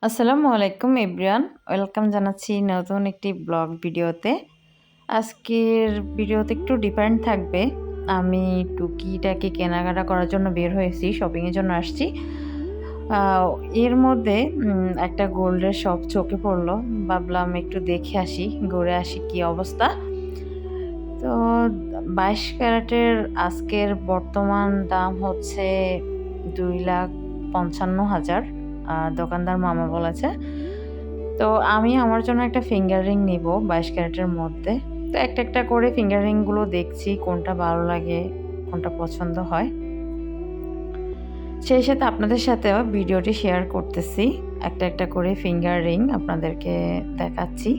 আসসালামু আলাইকুম everyone, welcome জানাচ্ছি নতুন একটি ব্লগ ভিডিওতে। আজকের ভিডিওতে একটু ডিফারেন্ট থাকবে। আমি টুকিটাকে কেনাকাটা করার জন্য বের হয়েছি, শপিংয়ের জন্য আসছি। এর মধ্যে একটা গোল্ডের শপ চোখে পড়লো, ভাবলাম একটু দেখে আসি, ঘুরে আসি কি অবস্থা। তো 22 ক্যারেটের আজকের বর্তমান দাম হচ্ছে 2,55,000, দোকানদার মামা বলেছে। তো আমি আমার জন্য একটা ফিঙ্গার রিং নিব 22 ক্যারেটের মধ্যে। তো একটা একটা করে ফিঙ্গার রিংগুলো দেখছি কোনটা ভালো লাগে, কোনটা পছন্দ হয়। সেই সাথে আপনাদের সাথেও ভিডিওটি শেয়ার করতেছি। একটা একটা করে ফিঙ্গার রিং আপনাদেরকে দেখাচ্ছি।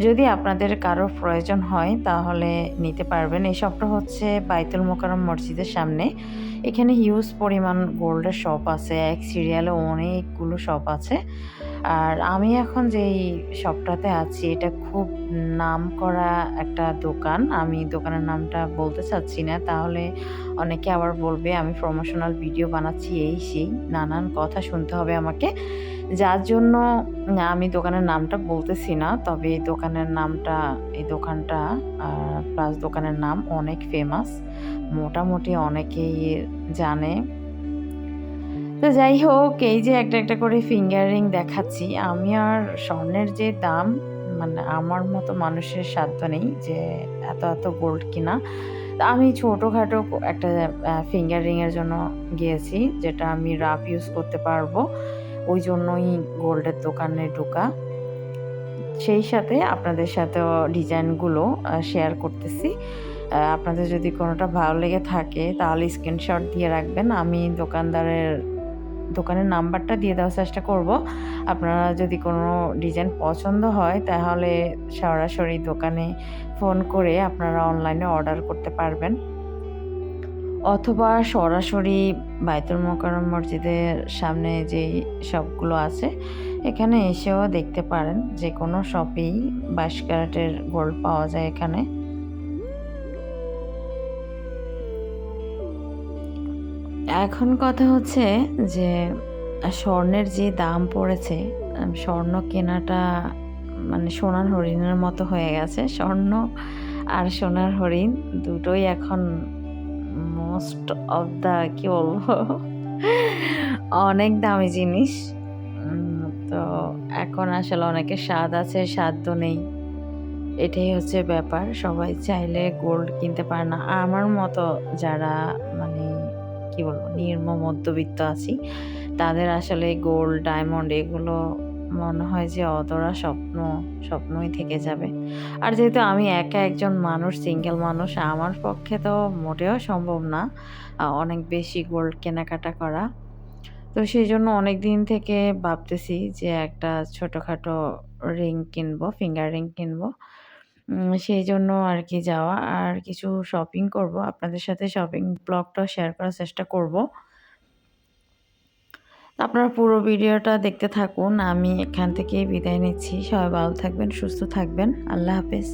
যদি আপনাদের কারো প্রয়োজন হয় তাহলে নিতে পারবেন। এই শপটা হচ্ছে বাইতুল মোকাররম মসজিদের সামনে। এখানে হিউজ পরিমাণ গোল্ডের শপ আছে। এক সিরিয়ালে অনেকগুলো শপ আছে। আর আমি এখন যেই শপটাতে আছি এটা খুব নামকরা একটা দোকান। আমি দোকানের নামটা বলতে চাচ্ছি না, তাহলে অনেকে আবার বলবে আমি প্রমোশনাল ভিডিও বানাচ্ছি এই সেই, নানান কথা শুনতে হবে আমাকে। যার জন্য আমি দোকানের নামটা বলতেছি না। তবে এই দোকানটা প্লাস দোকানের নাম অনেক ফেমাস। মোটামুটি অনেকেই জানে। তো যাই হোক, এই যে একটা একটা করে ফিঙ্গার রিং দেখাচ্ছি। আমি আর স্বর্ণের যে দাম, মানে আমার মতো মানুষের সাধ্য নেই যে এত এত গোল্ড কিনা। তা আমি ছোটোখাটো একটা ফিঙ্গার রিংয়ের জন্য গিয়েছি, যেটা আমি রাফ ইউজ করতে পারবো। ওই জন্যই গোল্ডের দোকানে ঢোকা। সেই সাথে আপনাদের সাথেও ডিজাইনগুলো শেয়ার করতেছি। আপনাদের যদি কোনোটা ভালো লেগে থাকে তাহলে স্ক্রিনশট দিয়ে রাখবেন। আমি দোকানের নাম্বারটা দিয়ে দেওয়ার চেষ্টা করব। আপনারা যদি কোনো ডিজাইন পছন্দ হয় তাহলে সরাসরি দোকানে ফোন করে আপনারা অনলাইনে অর্ডার করতে পারবেন, অথবা সরাসরি বাইতুল মোকাররম মসজিদের সামনে যেই শপগুলো আছে এখানে এসেও দেখতে পারেন। যে কোনো শপেই 22 ক্যারেটের গোল্ড পাওয়া যায় এখানে। এখন কথা হচ্ছে যে স্বর্ণের যে দাম পড়েছে, স্বর্ণ কেনাটা মানে সোনার হরিণের মতো হয়ে গেছে। স্বর্ণ আর সোনার হরিণ দুটোই এখন মোস্ট অফ দ্য কি বলবো অনেক দামি জিনিস। তো এখন আসলে অনেকের স্বাদ আছে, সাধ্য নেই। এটাই হচ্ছে ব্যাপার। সবাই চাইলে গোল্ড কিনতে পারে না। আমার মতো যারা মানে কি বলবো নিম্ন মধ্যবিত্ত আছি, তাদের আসলে গোল্ড, ডায়মন্ড এগুলো মনে হয় যে অধরা স্বপ্নই থেকে যাবে। আর যেহেতু আমি একা একজন মানুষ, সিঙ্গেল মানুষ, আমার পক্ষে তো মোটেও সম্ভব না অনেক বেশি গোল্ড কেনাকাটা করা। তো সেজন্য অনেকদিন থেকে ভাবতেছি যে একটা ছোটখাটো রিং কিনবো, ফিঙ্গার রিং কিনবো। সেইজন্য আরকি যাওয়া। আর কিছু শপিং করব। আপনাদের সাথে শপিং ব্লগটাও শেয়ার করার চেষ্টা করব। আপনারা পুরো ভিডিওটা দেখতে থাকুন। আমি এখান থেকেই বিদায় নিচ্ছি। সবাই ভালো থাকবেন, সুস্থ থাকবেন। আল্লাহ হাফেজ।